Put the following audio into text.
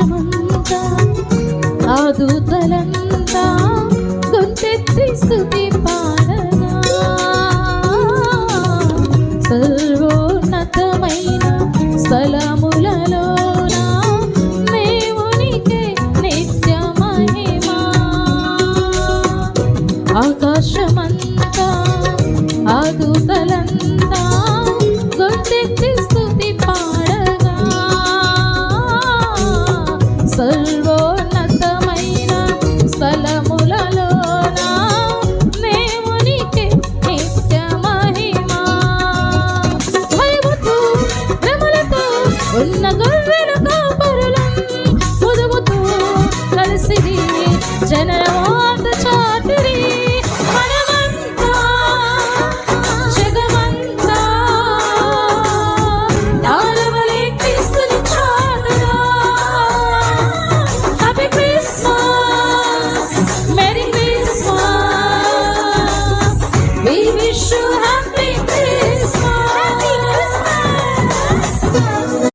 ఆకాశమంతా ఆ దూతలంతా గొంతెత్తి స్తుతి పాడగా సర్వోన్నతమైన స్థలములలోన దేవునికే నిత్య మహిమా. ఆకాశమంతా ఆ దూతలంతా గొంతెత్తి స్తుతి పాడగా సర్వోన్నతమైన స్థలములలోన దేవునికే నిత్య మహిమా. భయముతో శ్రమలతో ఉన్న గొర్రెల కాపరులం పొదుగుతూ కలిసి జన